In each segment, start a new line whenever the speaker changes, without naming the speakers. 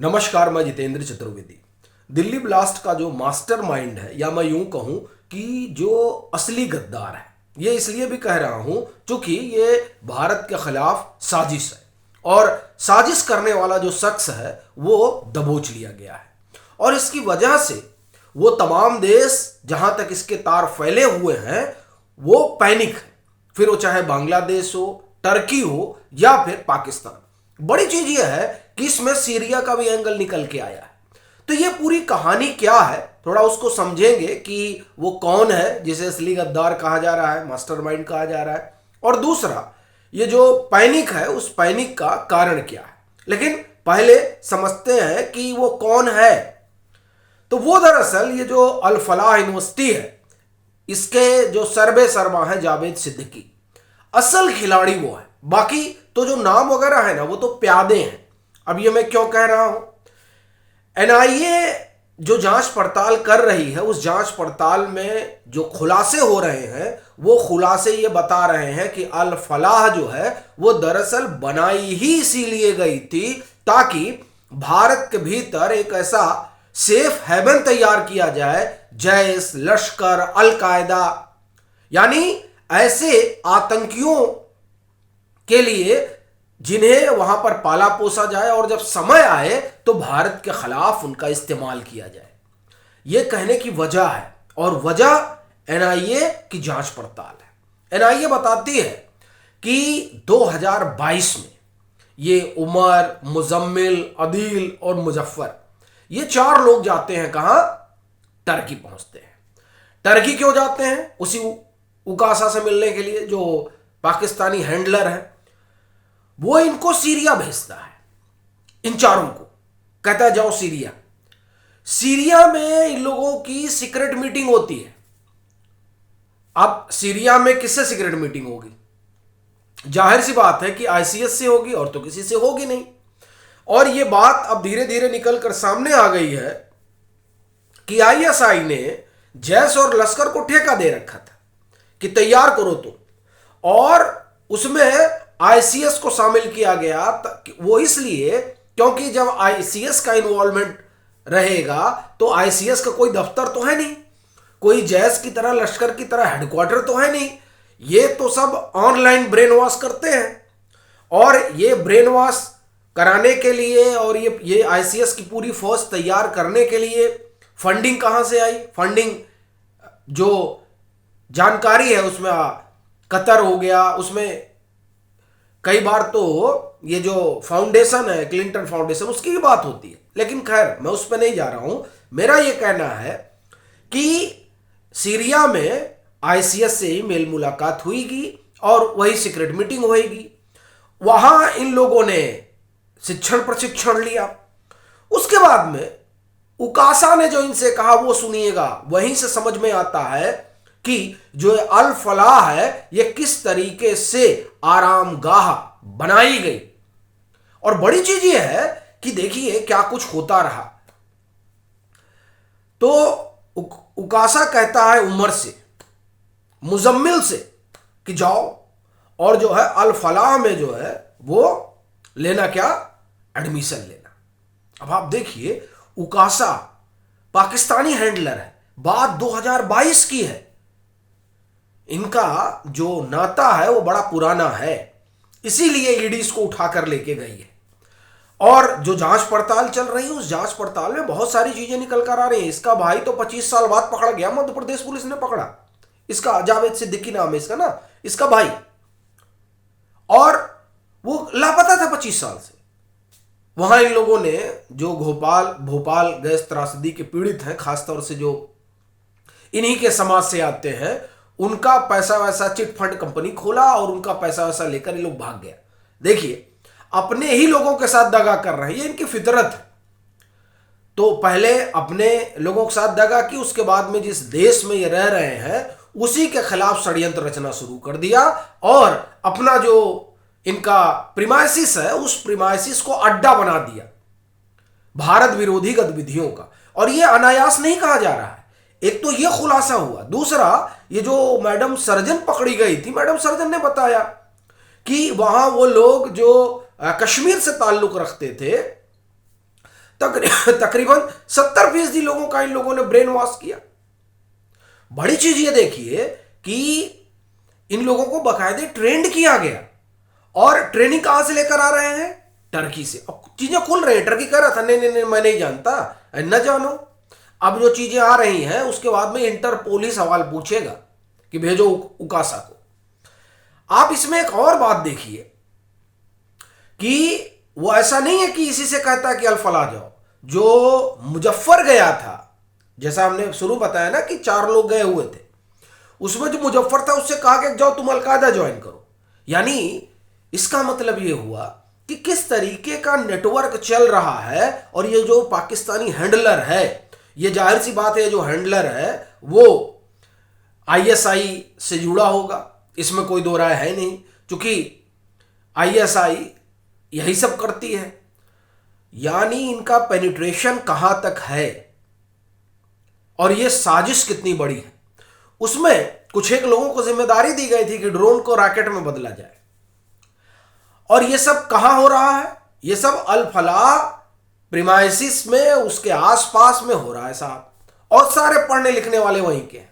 नमस्कार, मैं जितेंद्र चतुर्वेदी। दिल्ली ब्लास्ट का जो मास्टरमाइंड है, या मैं यूं कहूं कि जो असली गद्दार है, ये इसलिए भी कह रहा हूं क्योंकि ये भारत के खिलाफ साजिश है और साजिश करने वाला जो शख्स है वो दबोच लिया गया है। और इसकी वजह से वो तमाम देश जहां तक इसके तार फैले हुए हैं वो पैनिक है, फिर वो चाहे बांग्लादेश हो, टर्की हो या फिर पाकिस्तान। बड़ी चीज यह है कि इसमें सीरिया का भी एंगल निकल के आया है। तो ये पूरी कहानी क्या है, थोड़ा उसको समझेंगे कि वो कौन है जिसे असली गद्दार कहा जा रहा है, मास्टरमाइंड कहा जा रहा है, और दूसरा ये जो पैनिक है उस पैनिक का कारण क्या है। लेकिन पहले समझते हैं कि वो कौन है। तो वो दरअसल ये जो अल फलाह यूनिवर्सिटी है, इसके जो सर्वे सर्मा है जावेद सिद्दीकी, असल खिलाड़ी वो है। बाकी तो जो नाम वगैरह है ना वो तो प्यादे हैं। अब ये मैं क्यों कह रहा हूं, एनआईए जो जांच पड़ताल कर रही है उस जांच पड़ताल में जो खुलासे हो रहे हैं वो खुलासे ये बता रहे हैं कि अल फलाह जो है वो दरअसल बनाई ही इसीलिए गई थी ताकि भारत के भीतर एक ऐसा सेफ हेवन तैयार किया जाए, जैश, लश्कर, अल कायदा, यानी ऐसे आतंकियों के लिए जिन्हें वहां पर पाला पोसा जाए और जब समय आए तो भारत के खिलाफ उनका इस्तेमाल किया जाए। यह कहने की वजह है, और वजह एनआईए की जांच पड़ताल है। एनआईए बताती है कि 2022 में ये उमर, मुजम्मिल, अदील और मुजफ्फर, ये 4 लोग जाते हैं कहां, टर्की पहुंचते हैं। टर्की क्यों जाते हैं, उसी उकासा से मिलने के लिए। जो पाकिस्तानी हैंडलर है वो इनको सीरिया भेजता है, इन 4 को कहता है जाओ सीरिया। सीरिया में इन लोगों की सीक्रेट मीटिंग होती है। अब सीरिया में किससे सीक्रेट मीटिंग होगी, जाहिर सी बात है कि आईसीएस से होगी, और तो किसी से होगी नहीं। और यह बात अब धीरे धीरे निकल कर सामने आ गई है कि आईएसआई ने जैश और लश्कर को ठेका दे रखा था कि तैयार करो तो, और उसमें आईसीएस को शामिल किया गया। वो इसलिए क्योंकि जब आईसीएस का इन्वॉल्वमेंट रहेगा तो आईसीएस का कोई दफ्तर तो है नहीं, कोई जैश की तरह, लश्कर की तरह हेडक्वार्टर तो है नहीं। ये तो सब ऑनलाइन ब्रेन वॉश करते हैं, और ये ब्रेन वॉश कराने के लिए और ये आईसीएस की पूरी फौज तैयार करने के लिए फंडिंग कहां से आई। फंडिंग जो जानकारी है उसमें कतर हो गया, उसमें कई बार तो ये जो फाउंडेशन है, क्लिंटन फाउंडेशन, उसकी भी बात होती है। लेकिन खैर मैं उस पर नहीं जा रहा हूं। मेरा ये कहना है कि सीरिया में आईसीएस से ही मेल मुलाकात हुईगी और वही सीक्रेट मीटिंग होगी। वहां इन लोगों ने शिक्षण प्रशिक्षण लिया। उसके बाद में उकासा ने जो इनसे कहा वो सुनिएगा। वहीं से समझ में आता है कि जो अल फलाह है ये किस तरीके से आरामगाह बनाई गई। और बड़ी चीज ये है कि देखिए क्या कुछ होता रहा। तो उकासा कहता है उमर से, मुजम्मिल से कि जाओ और जो है अल फलाह में जो है वो लेना क्या, एडमिशन लेना। अब आप देखिए उकासा पाकिस्तानी हैंडलर है, बात 2022 की है। इनका जो नाता है वो बड़ा पुराना है, इसीलिए ईडी इसको उठाकर लेके गई है। और जो जांच पड़ताल चल रही है उस जांच पड़ताल में बहुत सारी चीजें निकल कर आ रही हैं। इसका भाई तो 25 साल बाद पकड़ा गया, मध्य प्रदेश पुलिस ने पकड़ा इसका, जावेद सिद्दीकी नाम है इसका ना, इसका भाई, और वो लापता था 25 साल से। वहां इन लोगों ने जो भोपाल गैस त्रासदी के पीड़ित हैं, खासतौर से जो इन्हीं के समाज से आते हैं, उनका पैसा वैसा चिट फंड कंपनी खोला और उनका पैसा वैसा लेकर ये लोग भाग गया। देखिए अपने ही लोगों के साथ दगा कर रहे हैं, ये इनकी फितरत है। तो पहले अपने लोगों के साथ दगा की, उसके बाद में जिस देश में ये रह रहे हैं उसी के खिलाफ षड्यंत्र रचना शुरू कर दिया, और अपना जो इनका प्रीमाइसिस है उस प्रीमाइसिस को अड्डा बना दिया भारत विरोधी गतिविधियों का। और ये अनायास नहीं कहा जा रहा है। एक तो ये खुलासा हुआ, दूसरा ये जो मैडम सर्जन पकड़ी गई थी, मैडम सर्जन ने बताया कि वहां वो लोग जो कश्मीर से ताल्लुक रखते थे तकरीबन 70% लोगों का इन लोगों ने ब्रेन वॉश किया। बड़ी चीज ये देखिए कि इन लोगों को बाकायदे ट्रेंड किया गया, और ट्रेनिंग कहां से लेकर आ रहे हैं? टर्की से। अब चीजें खुल रही है, टर्की कह रहा था नहीं नहीं नहीं मैं नहीं जानता, न जानो। अब जो चीजें आ रही हैं उसके बाद में इंटरपोल ही सवाल पूछेगा कि भेजो उकासा को। आप इसमें एक और बात देखिए कि वो ऐसा नहीं है कि इसी से कहता कि अल-फलाह जाओ। जो मुजफ्फर गया था, जैसा हमने शुरू बताया ना कि 4 लोग गए हुए थे, उसमें जो मुजफ्फर था उससे कहा कि जाओ तुम अल-कायदा ज्वाइन करो। यानी इसका मतलब ये हुआ कि किस तरीके का नेटवर्क चल रहा है। और ये जो पाकिस्तानी हैंडलर है, ये जाहिर सी बात है जो हैंडलर है वो आईएसआई से जुड़ा होगा, इसमें कोई दो राय है नहीं, क्योंकि आईएसआई यही सब करती है। यानी इनका पेनिट्रेशन कहां तक है और ये साजिश कितनी बड़ी है। उसमें कुछ एक लोगों को जिम्मेदारी दी गई थी कि ड्रोन को रॉकेट में बदला जाए, और ये सब कहां हो रहा है? ये सब अल-फलाह प्रीमाइसिस में, उसके आसपास में हो रहा है साहब। और सारे पढ़ने लिखने वाले वहीं के हैं,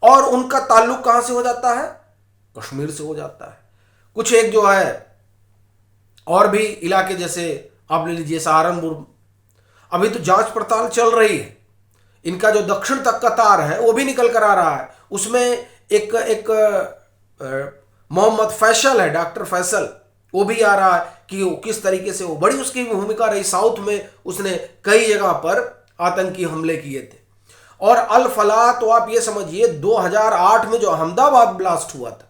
और उनका ताल्लुक कहां से हो जाता है? कश्मीर से हो जाता है। कुछ एक जो है और भी इलाके, जैसे आप ले लीजिए सहारनपुर, अभी तो जांच पड़ताल चल रही है। इनका जो दक्षिण तक का तार है वो भी निकल कर आ रहा है। उसमें एक मोहम्मद फैसल है, डॉक्टर फैसल, वो भी आ रहा है कि वो किस तरीके से, वो बड़ी उसकी भूमिका रही। साउथ में उसने कई जगह पर आतंकी हमले किए थे। और अल-फलाह तो आप ये समझिए 2008 में जो अहमदाबाद ब्लास्ट हुआ था,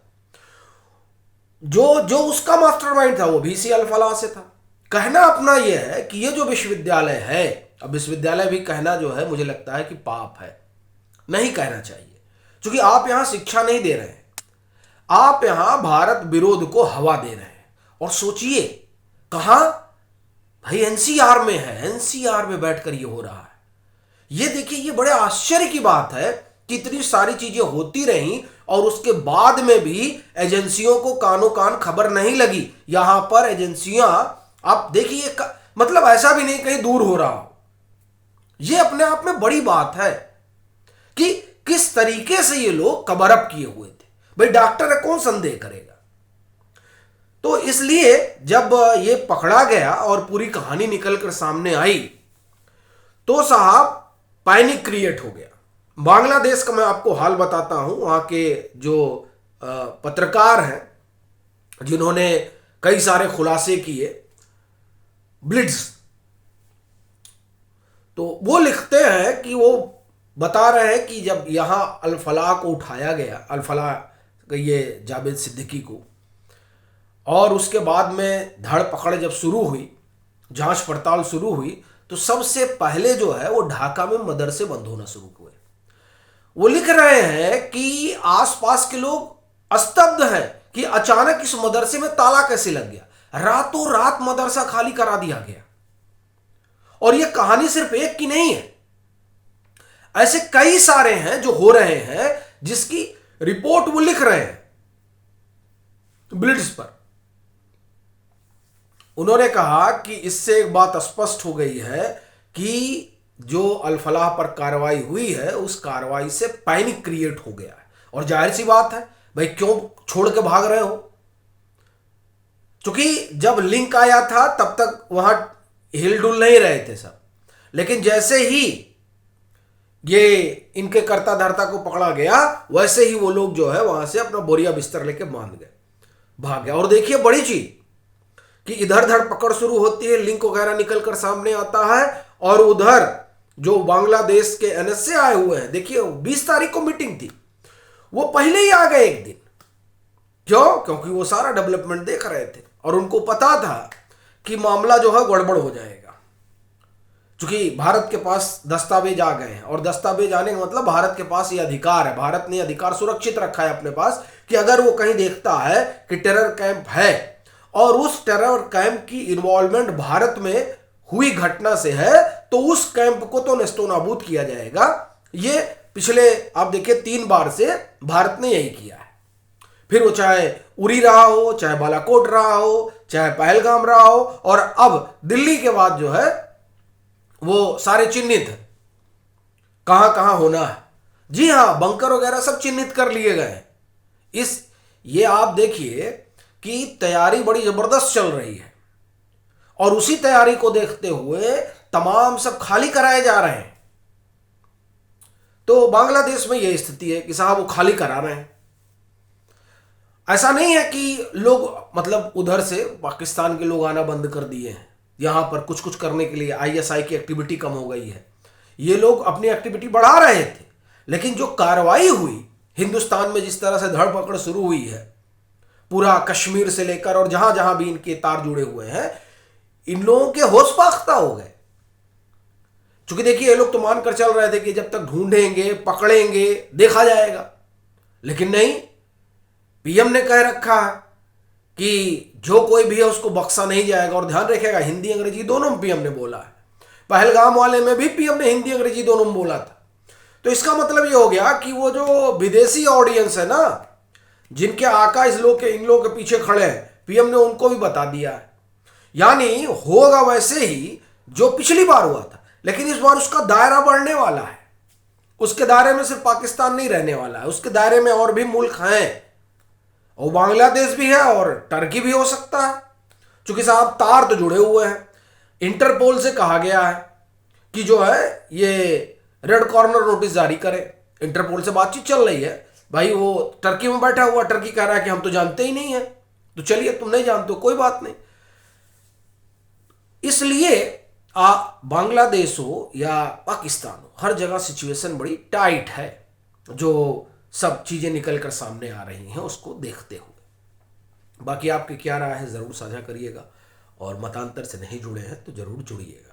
जो उसका मास्टरमाइंड था वो भी इसी अल-फलाह से था। कहना अपना यह है कि ये जो विश्वविद्यालय है, अब विश्वविद्यालय भी कहना जो है मुझे लगता है कि पाप है, नहीं कहना चाहिए, क्योंकि आप यहां शिक्षा नहीं दे रहे हैं, आप यहां भारत विरोध को हवा दे रहे हैं। और सोचिए कहां? भाई एनसीआर में है, एनसीआर में बैठकर ये हो रहा है। ये देखिए, ये बड़े आश्चर्य की बात है कि इतनी सारी चीजें होती रहीं और उसके बाद में भी एजेंसियों को कानो कान खबर नहीं लगी। यहां पर एजेंसियां, आप देखिए, मतलब ऐसा भी नहीं कहीं दूर हो रहा हो। ये अपने आप में बड़ी बात है कि किस तरीके से ये लोग कवर अप किए हुए थे। भाई डॉक्टर है, कौन संदेह करेगा? तो इसलिए जब ये पकड़ा गया और पूरी कहानी निकलकर सामने आई तो साहब पैनिक क्रिएट हो गया। बांग्लादेश का मैं आपको हाल बताता हूं। वहां के जो पत्रकार हैं जिन्होंने कई सारे खुलासे किए, ब्लिट्स, तो वो लिखते हैं कि वो बता रहे हैं कि जब यहां अल-फलाह को उठाया गया, अल-फलाह ये जावेद सिद्दीकी को, और उसके बाद में धड़ पकड़ जब शुरू हुई, जांच पड़ताल शुरू हुई, तो सबसे पहले जो है वो ढाका में मदरसे बंद होना शुरू हुए। वो लिख रहे हैं कि आसपास के लोग स्तब्ध हैं कि अचानक इस मदरसे में ताला कैसे लग गया, रातों रात मदरसा खाली करा दिया गया। और ये कहानी सिर्फ एक की नहीं है, ऐसे कई सारे हैं जो हो रहे हैं, जिसकी रिपोर्ट वो लिख रहे हैं ब्लिट्स पर। उन्होंने कहा कि इससे एक बात स्पष्ट हो गई है कि जो अल-फलाह पर कार्रवाई हुई है, उस कार्रवाई से पैनिक क्रिएट हो गया है। और जाहिर सी बात है, भाई क्यों छोड़ के भाग रहे हो? क्योंकि जब लिंक आया था तब तक वहां हिलडुल नहीं रहे थे सब, लेकिन जैसे ही ये इनके कर्ता धर्ता को पकड़ा गया, वैसे ही वो लोग जो है वहां से अपना बोरिया बिस्तर लेके बांध गए, भाग गया। और देखिए बड़ी चीज कि इधर धड़ पकड़ शुरू होती है, लिंक वगैरह निकल कर सामने आता है, और उधर जो बांग्लादेश के एनएसए आए हुए हैं, देखिए 20 तारीख को मीटिंग थी, वो पहले ही आ गए एक दिन। क्यों? क्योंकि वो सारा डेवलपमेंट देख रहे थे और उनको पता था कि मामला जो है गड़बड़ हो जाएगा, क्योंकि भारत के पास दस्तावेज आ गए हैं। और दस्तावेज आने का मतलब भारत के पास ये अधिकार है, भारत ने अधिकार सुरक्षित रखा है अपने पास कि अगर वो कहीं देखता है कि टेरर कैंप है और उस टेरर कैंप की इन्वॉल्वमेंट भारत में हुई घटना से है, तो उस कैंप को तो नष्टो नाबूद किया जाएगा। ये पिछले आप देखिए 3 बार से भारत ने यही किया है। फिर वो चाहे उरी रहा हो, चाहे बालाकोट रहा हो, चाहे पहलगाम रहा हो, और अब दिल्ली के बाद जो है वो सारे चिन्हित हैं, कहां कहां होना है। जी हाँ, बंकर वगैरह सब चिन्हित कर लिए गए हैं। ये आप देखिए कि तैयारी बड़ी जबरदस्त चल रही है, और उसी तैयारी को देखते हुए तमाम सब खाली कराए जा रहे हैं। तो बांग्लादेश में यह स्थिति है कि साहब वो खाली करा रहे हैं। ऐसा नहीं है कि लोग मतलब उधर से पाकिस्तान के लोग आना बंद कर दिए हैं, यहां पर कुछ कुछ करने के लिए आईएसआई की एक्टिविटी कम हो गई है। ये लोग अपनी एक्टिविटी बढ़ा रहे थे, लेकिन जो कार्रवाई हुई हिंदुस्तान में, जिस तरह से धरपकड़ शुरू हुई है पूरा कश्मीर से लेकर और जहां जहां भी इनके तार जुड़े हुए हैं, इन लोगों के होश पाख्ता हो गए। क्योंकि देखिए, ये लोग तो मानकर चल रहे थे कि जब तक ढूंढेंगे पकड़ेंगे देखा जाएगा, लेकिन नहीं, पीएम ने कह रखा है कि जो कोई भी है उसको बख्शा नहीं जाएगा। और ध्यान रखिएगा, हिंदी अंग्रेजी दोनों में पीएम ने बोला है। पहलगाम वाले में भी पीएम ने हिंदी अंग्रेजी दोनों में बोला था। तो इसका मतलब ये हो गया कि वो जो विदेशी ऑडियंस है ना, जिनके आका इन लोग के पीछे खड़े हैं, पीएम ने उनको भी बता दिया है। यानी होगा वैसे ही जो पिछली बार हुआ था, लेकिन इस बार उसका दायरा बढ़ने वाला है। उसके दायरे में सिर्फ पाकिस्तान नहीं रहने वाला है, उसके दायरे में और भी मुल्क हैं, और बांग्लादेश भी है और टर्की भी हो सकता है। क्योंकि साहब तार तो जुड़े हुए हैं। इंटरपोल से कहा गया है कि जो है ये रेड कॉर्नर नोटिस जारी करे। इंटरपोल से बातचीत चल रही है। भाई वो टर्की में बैठा हुआ, टर्की कह रहा है कि हम तो जानते ही नहीं है। तो चलिए, तुम नहीं जानते हो कोई बात नहीं। इसलिए बांग्लादेश हो या पाकिस्तान हो, हर जगह सिचुएशन बड़ी टाइट है। जो सब चीजें निकल कर सामने आ रही हैं उसको देखते हुए। बाकी आपकी क्या राय है, जरूर साझा करिएगा, और मतांतर से नहीं जुड़े हैं तो जरूर जुड़िएगा।